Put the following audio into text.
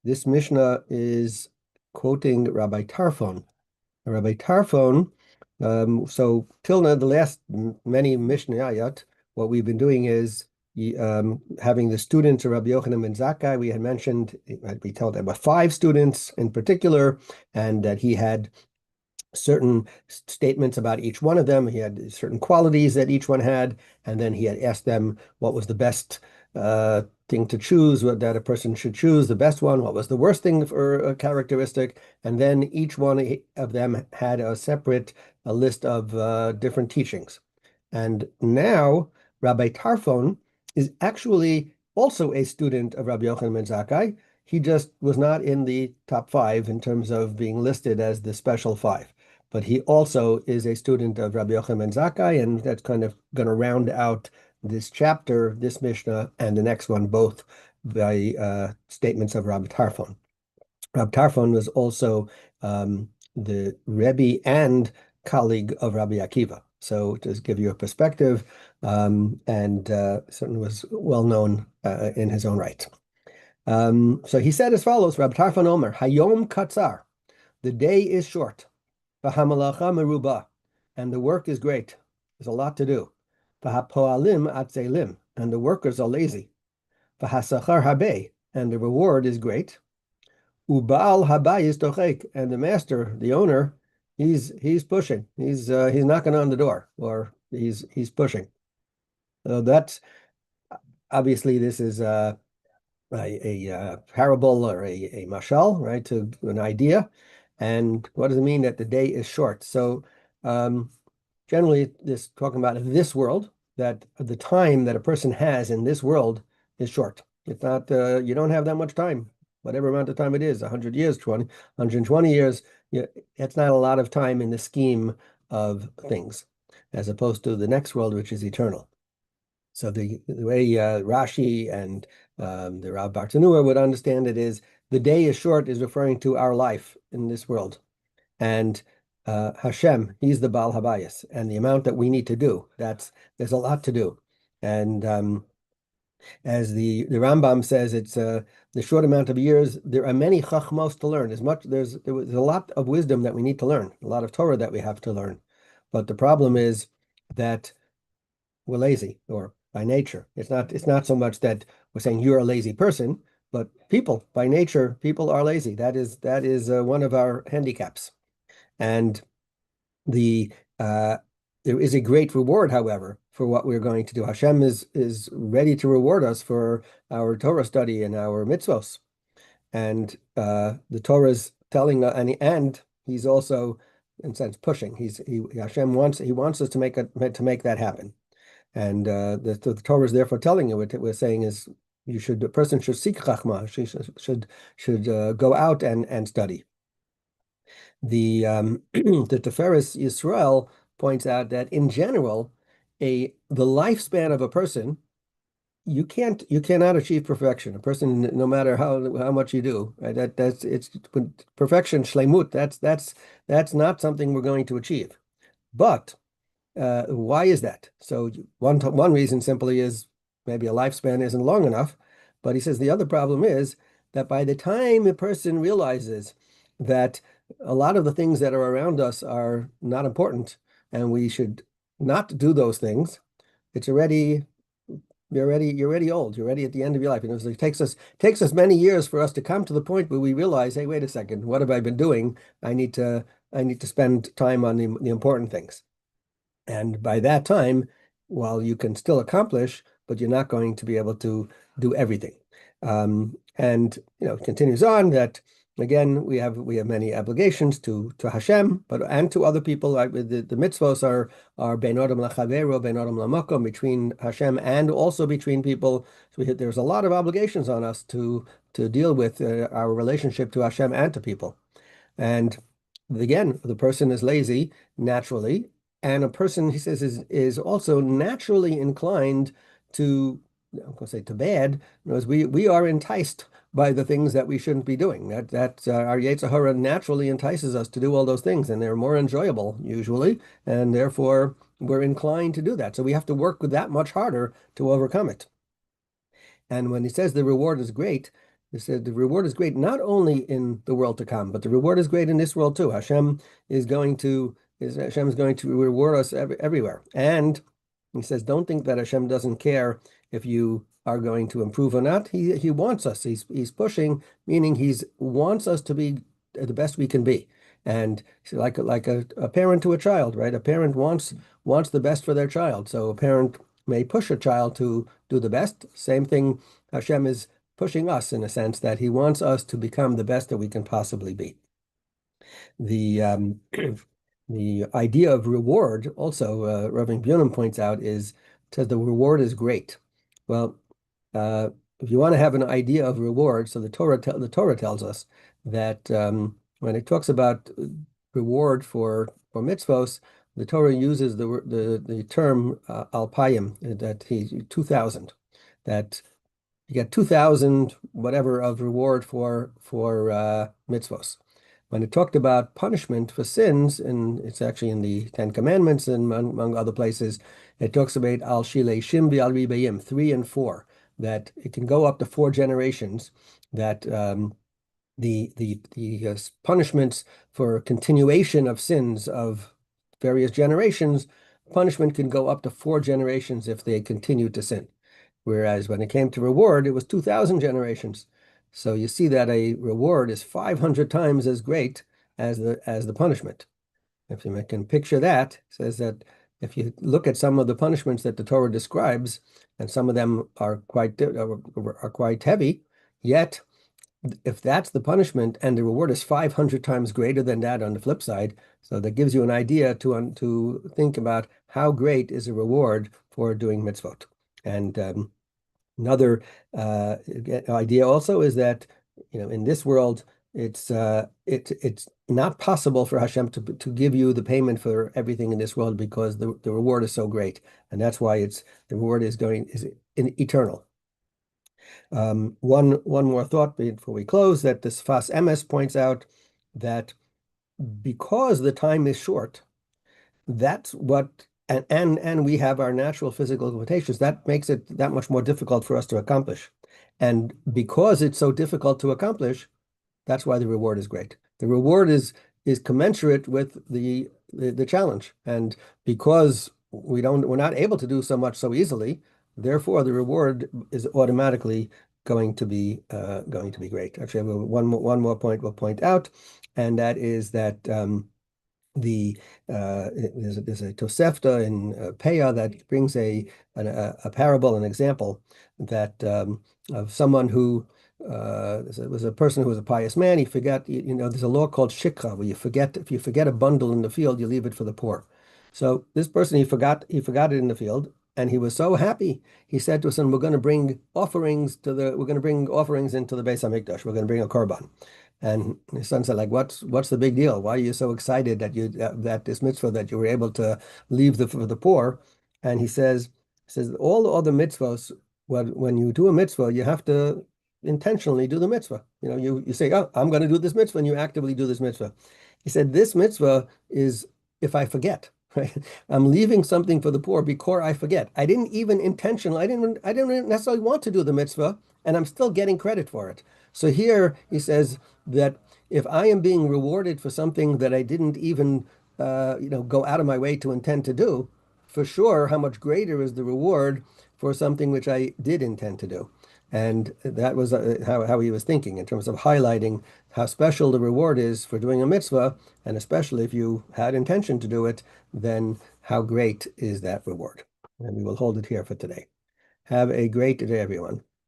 This Mishnah is quoting Rabbi Tarfon. Rabbi Tarfon, so till now, the last many Mishnayot, what we've been doing is having the students of Rabbi Yochanan ben Zakkai. We had mentioned, we told them about five students in particular, and that he had certain statements about each one of them. He had certain qualities that each one had, and then he had asked them what was the best thing to choose, what that a person should choose, the best one, what was the worst thing for a characteristic, and then each one of them had a separate list of different teachings. And now Rabbi Tarfon is actually also a student of Rabbi Yochanan ben Zakkai. He just was not in the top five in terms of being listed as the special five. But he also is a student of Rabbi Yochanan ben Zakkai, and that's kind of going to round out this chapter, this Mishnah, and the next one, both by statements of Rabbi Tarfon. Rabbi Tarfon was also the Rebbe and colleague of Rabbi Akiva. So to give you a perspective, and certainly was well known in his own right. So he said as follows, Rabbi Tarfon Omer, Hayom Katzar, the day is short, V'hamalacha meruba, and the work is great. There's a lot to do. V'hapoalim atzelim, and the workers are lazy. V'hasachar habe, and the reward is great. Ubal habayis tochek, and the master, the owner, he's pushing. He's knocking on the door, or he's pushing. So that's obviously this is a parable or a mashal, right, to an idea. And what does it mean that the day is short? So generally, this talking about this world, that the time that a person has in this world is short. It's not, you don't have that much time, whatever amount of time it is, 100 years, 120 years, it's not a lot of time in the scheme of things, as opposed to the next world, which is eternal. So the way Rashi and the Rav Bartanura would understand it is the day is short is referring to our life in this world. And Hashem, he's the Baal Habayis, and the amount that we need to do, there's a lot to do. And as the Rambam says, it's the short amount of years. There are many chachmos to learn. There's a lot of wisdom that we need to learn, a lot of Torah that we have to learn. But the problem is that we're lazy, or by nature. It's not so much that we're saying you're a lazy person, but people, by nature, people are lazy. That is one of our handicaps. And the there is a great reward, however, for what we're going to do. Hashem is ready to reward us for our Torah study and our mitzvos. And the Torah is telling us, and he's also, in a sense, pushing. Hashem wants us to make that happen. And the Torah is therefore telling you what we're saying is a person should seek chachma, should go out and study. The the Tiferes Yisrael points out that in general, the lifespan of a person, you cannot achieve perfection. A person, no matter how much you do, right? It's perfection, shleimut. That's not something we're going to achieve. But why is that? So one reason simply is maybe a lifespan isn't long enough. But he says the other problem is that by the time a person realizes that a lot of the things that are around us are not important and we should not do those things, it's already you're already old. You're already at the end of your life. You know, so it takes us many years for us to come to the point where we realize, hey, wait a second, what have I been doing? I need to spend time on the important things. And by that time, while you can still accomplish, but you're not going to be able to do everything. And it continues on that again we have many obligations to Hashem, and to other people. Right? The mitzvos are ben adam lachavero, ben adam lamakom, between Hashem and also between people. So there's a lot of obligations on us to deal with our relationship to Hashem and to people. And again, the person is lazy naturally, and a person, he says, is also naturally inclined to, I'm going to say to bad, because we are enticed by the things that we shouldn't be doing. That our Yetzer Hara naturally entices us to do all those things, and they're more enjoyable usually, and therefore we're inclined to do that. So we have to work that much harder to overcome it. And when he says the reward is great, It said the reward is great not only in the world to come, but the reward is great in this world too. Hashem is going to reward us everywhere. And he says, don't think that Hashem doesn't care if you are going to improve or not. He wants us. He's pushing, meaning he's wants us to be the best we can be. And like a parent to a child, right? A parent wants the best for their child. So a parent may push a child to do the best. Same thing, Hashem is pushing us in a sense that he wants us to become the best that we can possibly be. The the idea of reward also, Reverend Bunim points out, says the reward is great. Well, if you want to have an idea of reward, so the Torah tells us that when it talks about reward for mitzvos, the Torah uses the term alpayim, that 2,000, that you get 2,000 whatever of reward for mitzvos. When it talked about punishment for sins, and it's actually in the Ten Commandments and among other places, it talks about al shilei shim v'al ribayim, 3 and 4, that it can go up to 4 generations, that the punishments for continuation of sins of various generations, punishment can go up to 4 generations if they continue to sin. Whereas when it came to reward, it was 2,000 generations. So you see that a reward is 500 times as great as the punishment. If you can picture that, it says that if you look at some of the punishments that the Torah describes, and some of them are quite heavy, yet if that's the punishment and the reward is 500 times greater than that on the flip side, so that gives you an idea to think about how great is a reward for doing mitzvot. And another idea also is that, in this world, it's not possible for Hashem to give you the payment for everything in this world, because the reward is so great, and that's why the reward is eternal. One more thought before we close, that this Sfas Emes points out that because the time is short, that's what and we have our natural physical limitations, that makes it that much more difficult for us to accomplish. And because it's so difficult to accomplish, that's why the reward is great. The reward is commensurate with the challenge. And because we're not able to do so much so easily, therefore the reward is automatically going to be great. Actually, I have one more point we'll point out, and that is that there's a Tosefta in Peah that brings a parable, an example that of someone who was a person who was a pious man. He forgot, there's a law called shikha, where if you forget a bundle in the field, you leave it for the poor. So this person, he forgot it in the field, and he was so happy. He said to his son, we're going to bring offerings into the Beis Hamikdash. We're going to bring a korban. And his son said, like, what's the big deal? Why are you so excited that this mitzvah, that you were able to leave for the poor? And he says all the other mitzvahs, when you do a mitzvah, you have to intentionally do the mitzvah. You say, oh, I'm going to do this mitzvah, and you actively do this mitzvah. He said, this mitzvah is if I forget. Right? I'm leaving something for the poor because I forget. I didn't even intentionally, I didn't necessarily want to do the mitzvah, and I'm still getting credit for it. So here he says that if I am being rewarded for something that I didn't even go out of my way to intend to do, for sure, how much greater is the reward for something which I did intend to do. And that was how he was thinking in terms of highlighting how special the reward is for doing a mitzvah, and especially if you had intention to do it, then how great is that reward. And we will hold it here for today. Have a great day, everyone.